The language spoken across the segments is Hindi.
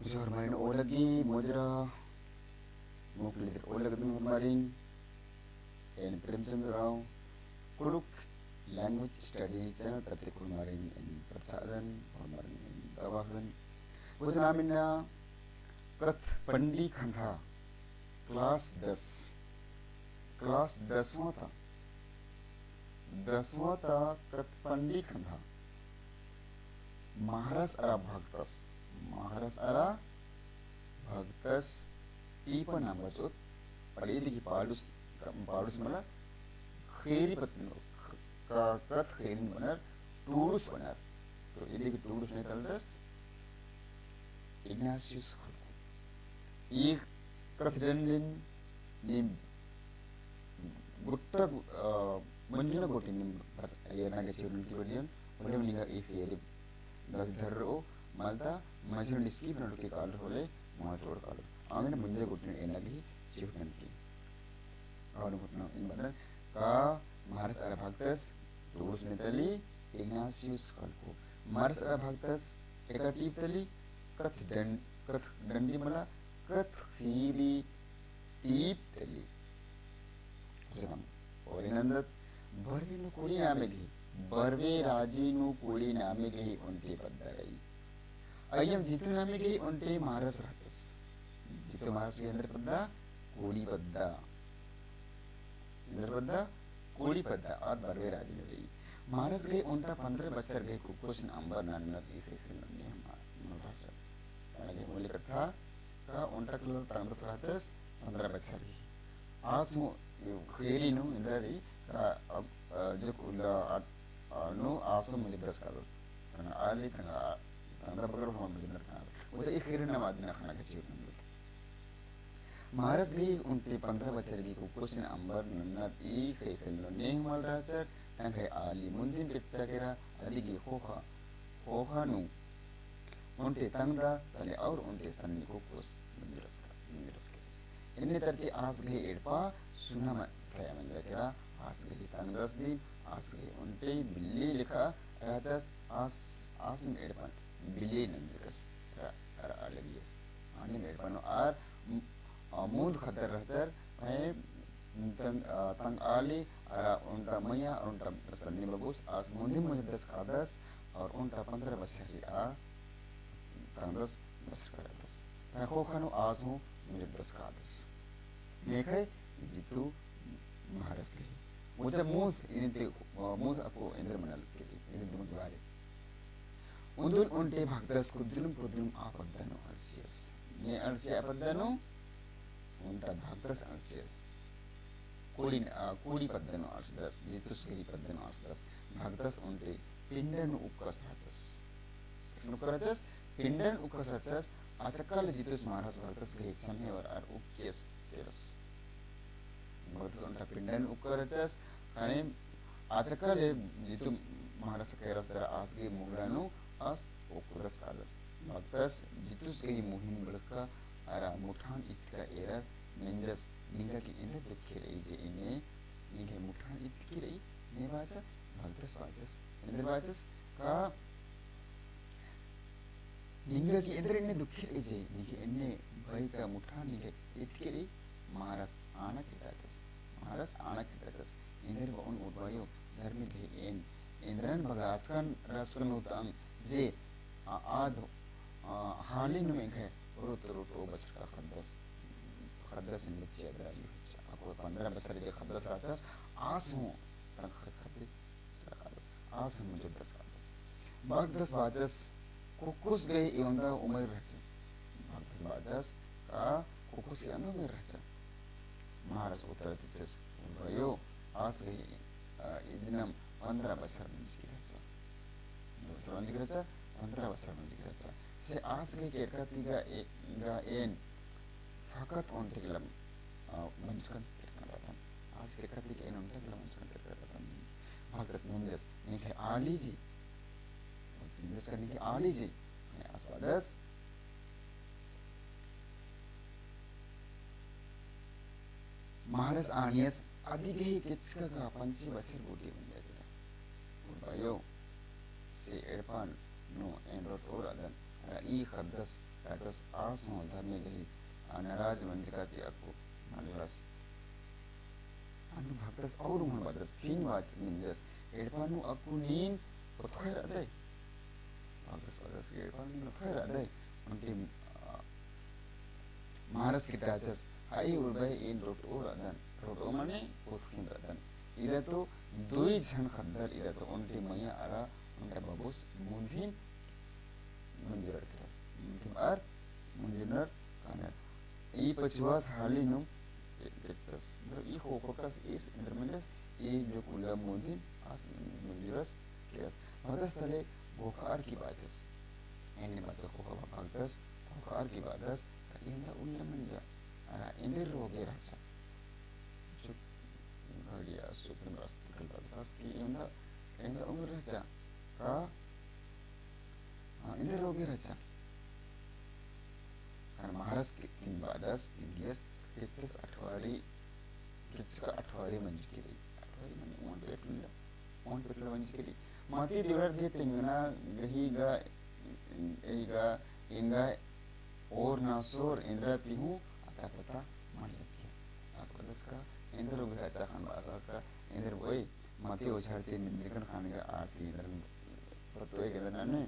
Ujar marin o lagi mojra muklidir o lagi dum marin en Premchand Rao Kuruk language study channel tati kur marin en persadan or marin en dawahan Ujanamina kat pandi khantha class 10वां था 10वां था कत पंडी खंधा महाराज अरा भक्तस टीप नामचोत पड़ेदी की पाडुस पाडुस मला खैरी पत्नो का कत खैरी बनर टूरुस बनर तो ये की टूरुस नहीं तलदस इग्नाशियस एक कत डंडिन नी gutta manjuna goti nim ya naga chirun ki badiyan ole mninga e fere das dharro malta majun diski banu ki kal hole matror kal amena munje goti enagi chirun ki awan gotna in badal ka maharas ara bhaktas turus netali ignatius kalko maharas ara bhaktas ekati tali kath dandi mala kath khiri tip tali जन्म और इनंदत बर्वे नु कोली नामे गई बर्वे राजी नु कोली नामे गई उनके पद्दाई अय्यम जितु नामे गई उनके मारस राजस जितु मारस के अंदर पद्दा कोली पद्दा और बर्वे राजी ने गई मारस गई उनका 15 बच्चर गए कुकुश नंबर नन्नत इसे फिल्म ने मारस लगे बोले कथा का उनका कलर 15 राजस 15 बच्चर गई आज खैरी नु इंद्रारी जो कुला नु आसम मुझे दस कागज तंगा आली तंगा बगर हम मुझे नरकना वो तो एक खैरी ना मादना खाना के चीज़ नंबर महाराज गई उनके 15 बच्चे की कुकुश ने अंबर नन्नत एक खैरी ने हिमाल राजर तंगा आली मुंदिन पिच्चा केरा आली की खोखा नु उनके तंगा तले और उनके सन्नी कुकुश मुंदिरस इन्हें तरती आस गई एडपा सुना मत क्या मंदिर केरा आस गई तंगदस दिन आस गई उनटे बिल्ली लिखा राजस आस में एडपन बिल्ली नंदिरस अलगियस आने में एडपन और अमूद खतर राजर तंग आली उनका मैया और उनका सन्नी बबूस आस मुझे 10 कादस और उनका 15 बच्चे आ तंगदस बस करदस तंगो खानो आस हूँ मुझे 10 कादस देखा जितु महाराज गई मुझे मूद आपको इंद्र मनल के इंद्र मुद्वारे उन्दुल उनटे भक्तस कुद्दुलुम आपद्दानो अर्सियस ने अर्सिया आपद्दानो उनटा भक्तस अर्सियस कोड़ी पद्दानो अर्सियस जितुस गई पद्दानो अर्सियस भक्तस उनटे पिंडन उपकस राजस किसनु करजस पिंडन उपकस राजस आचकाल जितुस महाराज भक्तस गई समय और उपकेस तेरस भक्तस उनका पिंडन उपकरचस खाने आचकाल जितु महाराज केरस दर आस गई मुगलानु आस उपकरस कादस भक्तस जितुस गई मुहिम बड़का अरा मुठान इतका एरर निंजस निंगा की इंद्र दुखे रही जे इन्हें निंगे मुठान इतकी रही नेवाचा भक्तस वाचस इंद्र वाचस का निंगा की इंद्र इन्हें दुखे रही जे निंगे इन्हें भाई का मुठान निंगे इतकी रही महाराज आना कितातस इंद्र बाउन उठवायो धर्म के इंद्रन बगाचकन राजकन उतम जे आद हालिन में है रोतो बचर का खद्दस इन बच्चे अदराली आपको 15 बचर जे खद्दस राजस आस हूँ तक खद्दस आस हूँ मुझे 10 कादस बागदस बाजस कुकुस गए योंदा उमर रचे बागदस बाजस का कुकुस योंदा उमर रचे महाराज उत्तर तिचस भयो आस गई इदिनम 15 बचर में जिगरचा 15 बचर में जिगरचा से आस गई के कतिगा एन फकत उन टिकलम मंचकन टिकलम आस के कतिगा एन उन टिकलम मंचकन टिकलम भक्तस निंजस निके आली जी निंजस करने की आली जी आसवादस महाराज आनियस आदि गई किचका का पंची बचर बूटी बन जाएगा भयो से एडपान नो एंड्रोट और अदन ई खद्दस राजस आसो धर्मे गही नाराज मंजकाती अकु मलरस anu भक्तस और मन बदस फिन वाच मिंजस एडपानु अकु नीन पथखैर अदे भक्तस बदस एडपानु नीन पथखैर अदे उनके महाराज की टाचस आई उर्बाई इन रोट और अदन रोट ओमने पोथकिन अदन इधर तो दुई जन खद्दर इधर तो उनके मैया अरा उनका बाबूस मुंधिम मुंजिर कर मुंधिम आर मुंजिनर कानर ई पचुआस हाली नु lectures i hofokas is intermediate i जो कुल्ला मुंधिम as मुंजिरस केस भगतस तले भोकार की बातस एने बात को भगतस भोकार की बातस इंदा उल्ला मंजा अरा इंदर रोगे राजा जो घड़िया सुपन रास्ते कल बातस की इंदा उम्र राजा का इंदर रोगे राजा कारण महाराज के तीन बातस तीन गेस किचस अठवारी किचस का अठवारी मंज केली अठवारी मंज ओन पेटला मंज केली माती दिवरार दे तेंगना गहीगा एगा इंगा और नासोर इंद्रा तिहु आता पता मान लगी आसकदस का इंद्र उगरा चा खान आसास का इंद्र वही माती उछाड़ती निकन खाने का आरती इंद्र पतोए के दनाने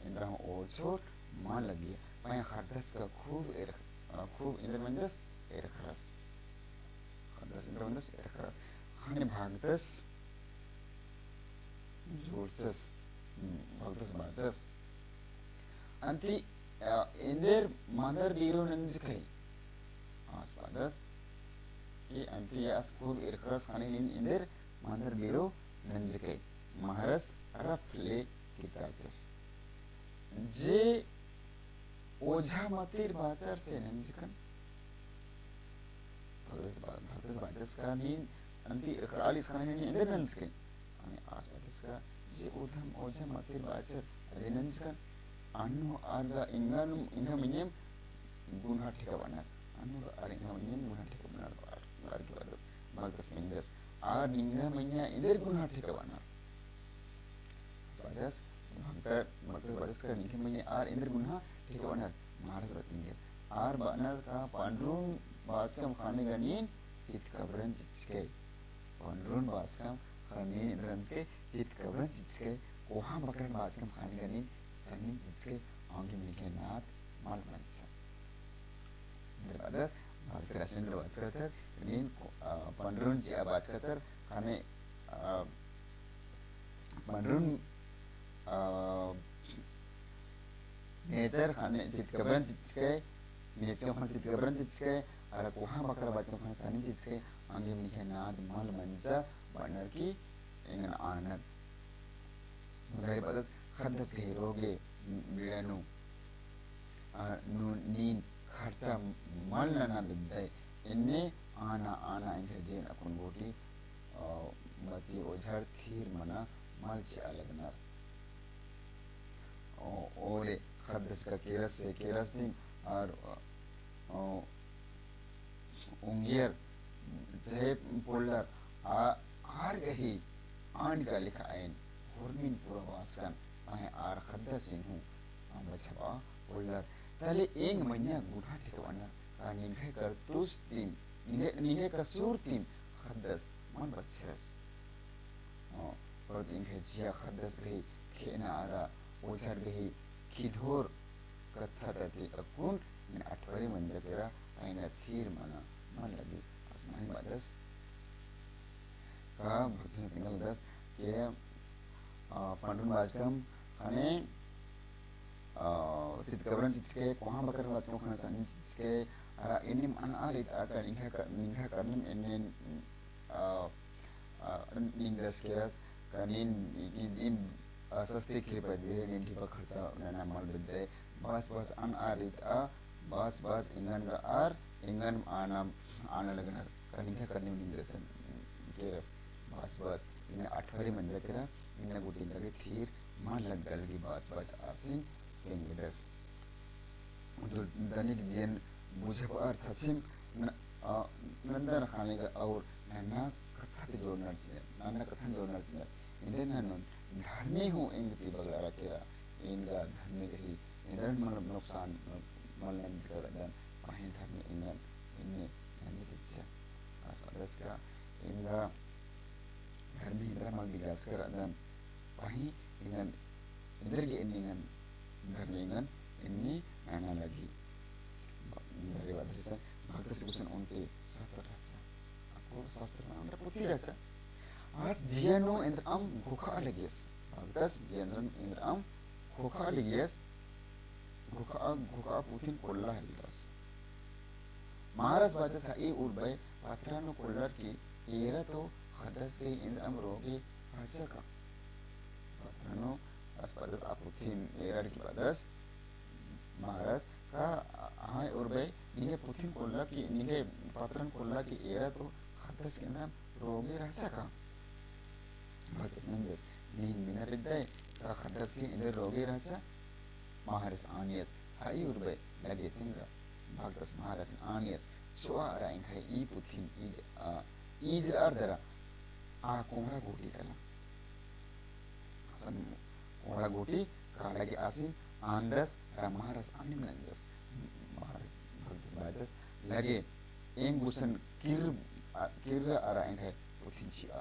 इंद्र हम और छोर मान लगी मैं खादस का खूब इंद्र मंजस एरखरस खदस इंद्रवंदस एरखरस खाने भागदस जोरचस भागदस बाचस अंति इंदर मदर बीरो नंजकै आसपादस ये अंति यास खूब एरखरस खाने इन इंदर मदर बीरो नंजकै महारस रफले किताचस जे ओझा मतिर बाचर से नंजकन भगतस बाजस का नीन अंति करालिस खाने नीन इंदर नंस के आणि आस बाजस का जे उधम ओझा मतिर बाचर अरे नंस का अनु आगा इंगा मिन्यम गुना ठेका बना अनु आर इंगा मिन्यम गुना ठेका बना आर की बाजस मिंगस आर इंगा मिन्या इंदर गुना ठेका बना बाजस भगतस बाजस का निखे मिन्या आर इंदर गुना ठेका बना महाराज बतिंगस आर बानर का पांडरून बासकम खाने गनीन चित कब्रन चिचके पांडरून बासकम खाने इंद्रंस के चित कब्रन चिचके कोहा बकरन बासकम खाने गनीन सनीन चिचके आंगे मिलके नाथ माल मनसा इंद्रवादस बासकर राजेंद्र बासकर सर नीन पांडरून जी बासकर सर खाने पांडरून नेचर खाने चित कब्रन चिचके नेचर खाने चित कब्रन चिचके अरे कोहा बकरा बाजू खाने सनी चिचके आंगे मिलके नाद माल मनसा बनर की इंगन आनर मुदारी बदस खदस के रोगे बिड़नु नीन खर्चा माल ना बिंदे इन्ने आना इनके जेन अपन बोटी मती ओझार थीर मना माल से अलग नर ओले खदस का केरस दिन और उंगियर जय पोल्डर आर गही आन का लिखा आयन होर्मिन पूरा वास्कन मैं आर खद्दा सिंह हूँ हम बचवा पोल्डर तले एक महीना गुना ठिकाना का निंगे कर तुस तीन निंगे का सूर तीन खद्दस मन बच्चरस और निंगे जिया खद्दस गही खेना आरा ओझर गही किधोर कथा तती अकुन ने अठवारी मंजकेरा आइना थीर मना मन लगी असमानी बादस का भक्ति से tinggal das के पांडुन बाजकम खाने चित कब्रन चिचके कोहा बकर बाजकम खाने सनी चिचके अरा इन्हीं मन आलित आका निंगा करने इन्हीं निंगस केरस कनीन इन सस्ते कृपा दिए निंटी पर खर्चा नैना माल बिंदे बस अन आलित बस इंगन का आर इंगन आना लगनर कनिंगा करने निंगसन केरस बस इन्हें अठवारी मंदिर करा इन्हें गुटी लगे थीर मान लग गलगी बस आसिन तेंगदस उधर दनिक जीन बुझे पर सचिन नंदन खाने का और नन्ना कथा के जोड़ना चाहिए इन्हें नन्नन धर्मी हूँ इंगती बगला रखेरा इनका धर्मी कही इधर मतलब नुकसान malan jika dan pahin kami ingat ini nanti tidak asal ka inga kami indra mal digas dan pahin ingat indra ke ini ingat kami ingat ini mana lagi dari wadah bahkan sebutan unti sastra rasa aku sastra mana putih rasa as jiano indra am buka alegis bahkan jiano indra am buka alegis buka putin kolla hilas Maras baca sai urbai patrano kollar ki era to hadas ke in amroge baca ka patrano aspadas aputin era ki badas maras ka hai urbai ninge putin kollar ki ninge patran kollar ki era to hadas ke na roge baca ka batas menjes nin minar bidai ka hadas ke in roge baca maharas anias hai urbai lagi tinggal Bagus maharas anias soa raing hai I putin ij ardara a kongra goti kala san kongra goti kala ki asin andas maharas anim nandas maharas bagus bajas lagi engusan kir araing hai putin chia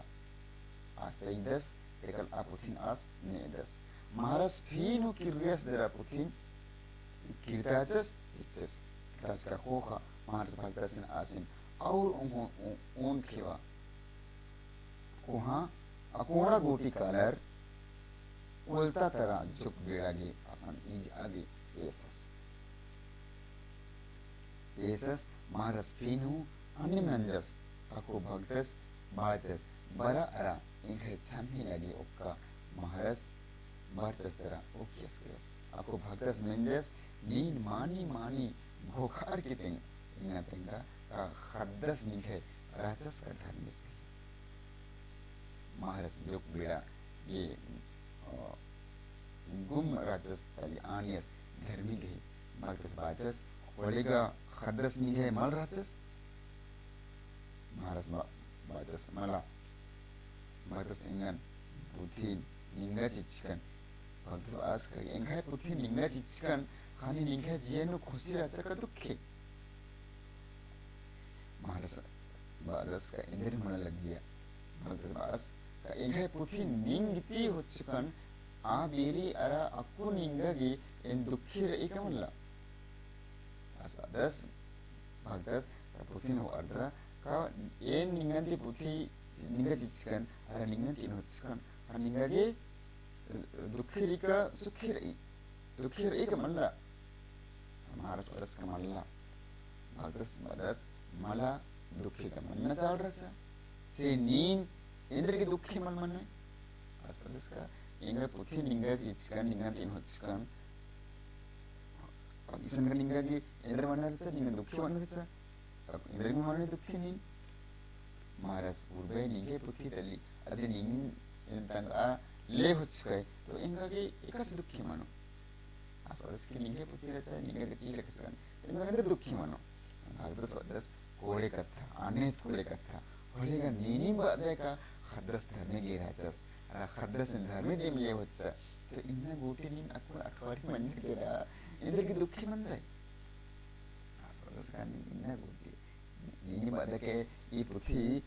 astaidas tekal a putin as nedas maharas fino kirrias dera putin kirtachas ichas Raska koha maras bhagdasin asin और उन खेवा कोहा अकोड़ा गोटी कलर उल्टा तरह झुक गिरागे असन इज आगे पेसस मारस पीनु अन्य नंजस अको भगदस बाजस बरा अरा इनके छम्मी लगे उक्का महारस बारचस तरह ओकेस केस अको भगदस नंजस नीन मानी भोखार की तिंग इन्हें तिंगा खद्दस निके राजस का धर्मिस महारस जोक बिड़ा ये गुम राजस तली आनियस धर्मी गई भगदस बाजस वलीगा खद्दस निके मल राजस महारस बाजस मला भगदस इंगन पुथीन निंगा चिचकन भगदस बास का इंगा पुथीन निंगा चिचकन खानी निंगा जियेनु खुशी राजा का दुखे Malas ka indri mana lagi ya Malas ka ingai puthi ningti hutsukan a biri ara aku ningagi en dukhir ikamalla asbadas bagdas ka puthi no adra ka en ninganti puthi ningaji tskan ara ninganti hutsukan ara ningagi dukhirika dukhir ikamalla maras badas kamalla bagdas मला दुखी का मन न चाल रहा से नींद इंद्र की दुखी मन में आसपास इसका इंगा पुथी निंगा की इसका निंगा तीन हो इसका इसका निंगा की इंद्र मन रहा निंगा दुखी मन रहा इंद्र की मन दुखी नहीं महाराज उर्बे निंगे पुथी तली अदे निंग तंगा ले हो इसका तो इंगा की एक से दुखी मानो आसपास की निंगे पुथी रहा निंगा की चीज रखा इंगा इंद्र दुखी मानो Hadas kole kata, aneh kole kata. Kole kan nini baca ka hadas dharme giracas, ara hadas dharme dem liya hoca. तो इन्ना गोटे नीन aku अठवारी मंदिर करा इंद्र की दुखी मंदिर आसपास का इन्ना गोटे नीनी बात के ये पुथी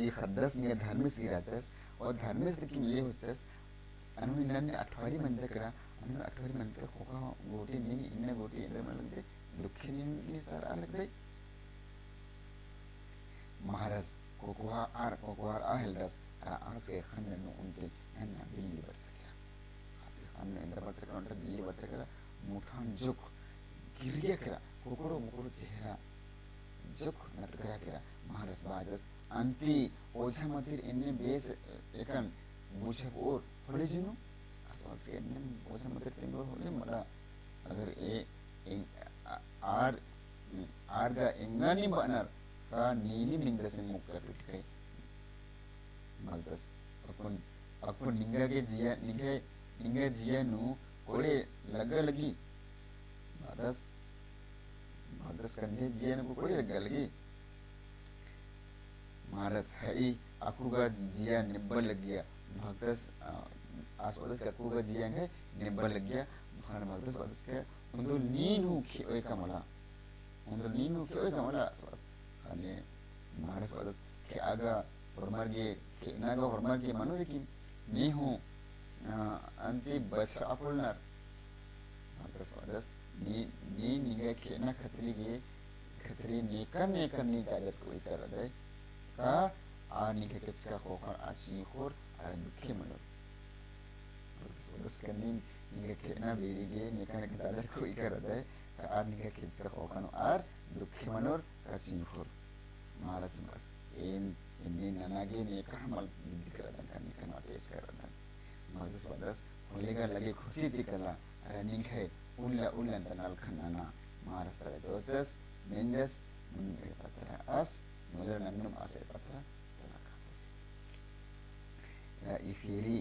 ये hadas ने धर्मेश गिराचस और धर्मेश की मिले होचस अनु इन्ना ने अठवारी मंदिर करा अनु अठवारी मंदिर होगा गोटे नीनी इन्ना गोटे इंद्र मन लगते दुखी नीनी सार अलग दे महाराज कोकोहार आहलरस आज के खाने में उनके अन्ना बिल्ली बच सके आज के खाने में इंद्र बच सके उनका बिल्ली बच सके मुठान जुक गिरिया करा कोकोरो मुकोरो चेहरा जुक नत करा महाराज बाजस अंती ओझा मतिर इन्ने बेस एकन बुझक और होले जिनु आज के इन्ने ओझा मतिर तिंगो होले मला अगर आर का इंगानी बनर का नीली मिंगसन मुक्का पिटके मगदस अपन निंगा जिया नु कोड़े लगी मगदस करने जिया नु कोड़े लगी मारस है aku का जिया निब्बल लग गया मगदस आसपास का aku का जिया है निब्बल लग गया मगदस के untuk ninu ki oi kamala untuk ninu ki oi kamala swas kane maras wadas ke aga hormarge ke naga hormarge manu dekim nihu anti bachar apulnar maras wadas ni niga ke na khatri nekan ni jagat ko ikar adai ka ani ke kecka kokar achi khor dukhe mano wadas kanin niga ke na berige nekan ke jagat ko ikar adai ka ani ke kecka kokano dukhe manor achi khor malas mas ini nanage ne kamal dikaradan kan ikan ates karadan malas wadas holega lagi khushi dikala running hai ulla tanal khanana malas tara jojas mendes munne patra as modern annum ase patra salakatas ya ifiri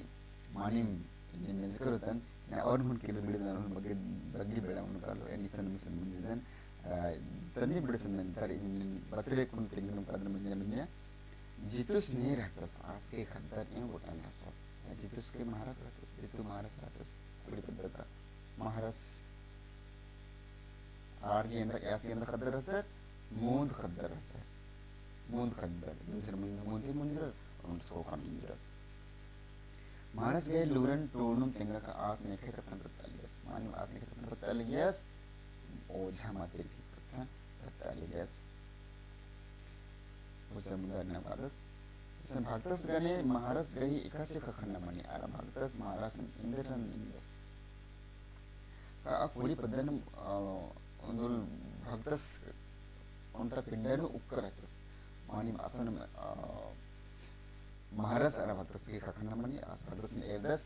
manim ini mezkarutan na और mun kilo bidan bagi beda mun kalo ini san munjidan tani bidasan mentar ini batre kun tinggal kadang menjamnya jitus nih ratas as ke khadar ini bukan asap jitus ke maharas ratas itu maharas ratas kulit pedata maharas Arge इंदा ऐसे इंदा खद्दर रचा मूंद खद्दर दूसरे मूंदी मुंजर और उसको खान मुंजरस मानस गए लूरन टोनुम तेंगा का आस नेखे कथन रतालियस मानिम आस नेखे कथन रतालियस ओझा माते भी कथन रतालियस उसे मुंडा न बादत सन भक्तस गने महारस गही इकासे खखन मनी आरा भक्तस महारस इंद्रन इंदस का पूरी पद्धन untuk bhaktas onta pindanu ukkarachas mani asan maharas ara bhaktas ke khakana mani as bhaktas ne erdas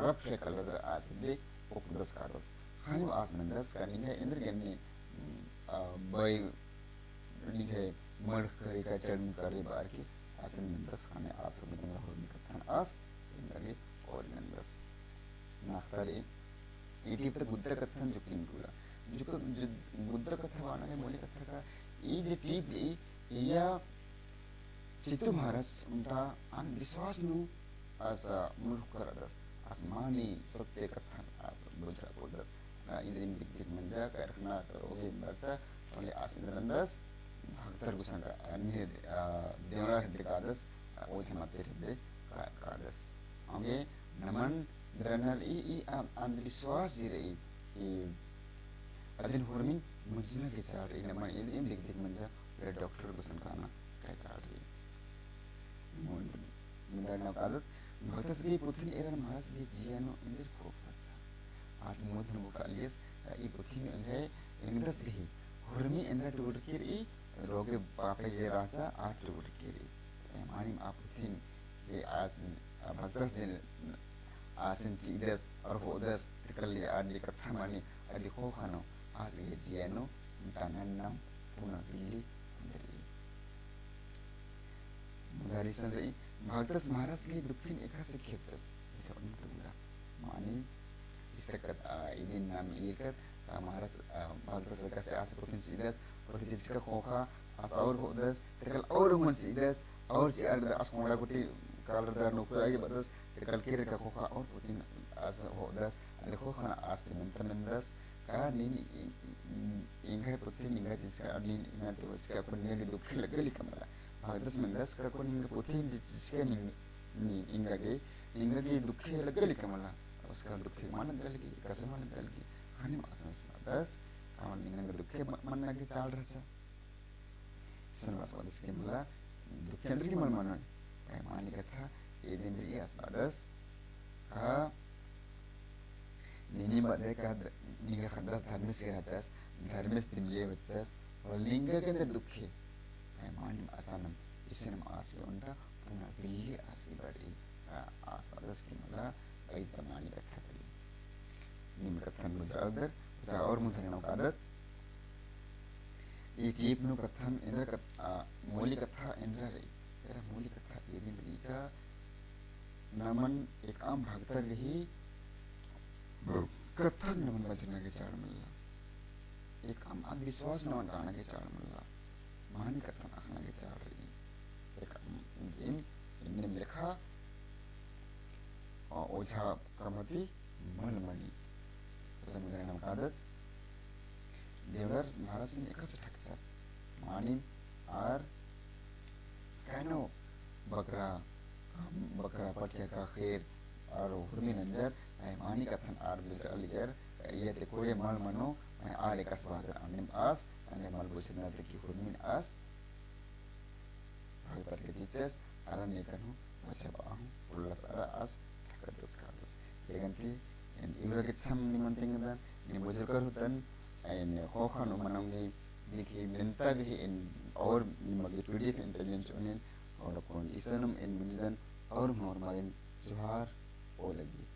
rap ke kalada asde opdas kadas hani as mendas kanine indr genni boy nige mal kari ka chan kari bar ki asan mendas khane as mendas horni kathan as indagi or mendas nahtari iti पर बुद्ध कथन जो किंकुला जो बुद्ध कथा वाना है मोली कथा का ये जो टीप या चित्तू महाराज उनका अंधविश्वास नु ऐसा मुल्क कर दस आसमानी सत्य कथन आस बुझा बोलदस इंद्रिम दिख मंजा करना करोगे मरचा वाले आसिंद्रंदस भक्तर गुसन का अन्य देवरा हृदय कादस ओझा माते हृदय कादस आगे नमन दरनल ई अंधविश्वास जी रही adin hormin mujna ke chari na man in dik manja le doctor gusan kana ka chari mundana kadat bhatas ge puthni eran maras ge jiano indir ko fatsa आज मोदन बुकालियस ई पुथि में है इंद्रस ge hormi indra tudkir i roge pape je rasa a tudkir manim a puthin ge as bhatas je asin cidas और होदस tikali adi katha mani adi ko khano as ge jiano tananam puna pilli dari dari sandri bhagtas maharas ge dukhin ekas khetas bisa untula mani istakat idin nam ikat maharas bhagtas ka se as putin sidas pati jiska khoka as aur hodas tikal aur man sidas aur si arda as moda kuti kalar da nukra ge badas tikal kire ka khoka aur putin as hodas ade khokana as mentas ka nini ingai putin ingai jiska nin ingat jiska punya ge dukhi lagali kamara bhagtas mendas ka kon ingai putin jiska ni ingai ge dukhi lagali kamala उसका दुखे मन गलगी कैसे मन गलगी खाने मासंस दस कावन इंगन दुखे मन लगे चाल रहा सनवास वादस के मला दुखे अंदर की मन मानी कथा ये दिन भी आसपादस का निनी बदे का निगा खंडस धर्मेश के राजस धर्मेश दिन ये बच्चस और लिंगा के अंदर दुखे मानी आसानम इससे नम आसी उनका पुनः बिल्ली आसी बड़ी आसपादस के मला आई तमानी कथा करी निम कथन मुजादर जा और मुथन नम कादत ये टीप नु कथन इंद्र मौलिक कथा इंद्र रे तेरा मौलिक कथा ये दिन का नमन एक आम भक्त रही कथन नमन वचन के चार मिलला एक आम अंधविश्वास नमन गाना के चार मिलला मानी कथन आखना के चार रही एक इन लिखा ओझा कमति मन मनी समुद्र नाम आदत देवलर महाराज ने एकच ठाकचा मानिम आर कनो बकरा बकरा पटके का खैर और हुरमी नंजर ay mani katan ar bilir aliger iya te koye mal mano ay ale kas bazar anim as ane mal bosir na te ki hurmin as bhagtar ke jiches aran ne kanu bacha bahu ullas ara as kadas kadas yeganti en ibra ke cham ni manting dan ni bojor karutan en khokhan manam ni dikhi menta bi en और मगे पीडीएफ इंटेलिजेंस उन्हें और कौन इस नम इन बुनियादन और मोर मारिन जोहार ओ लगी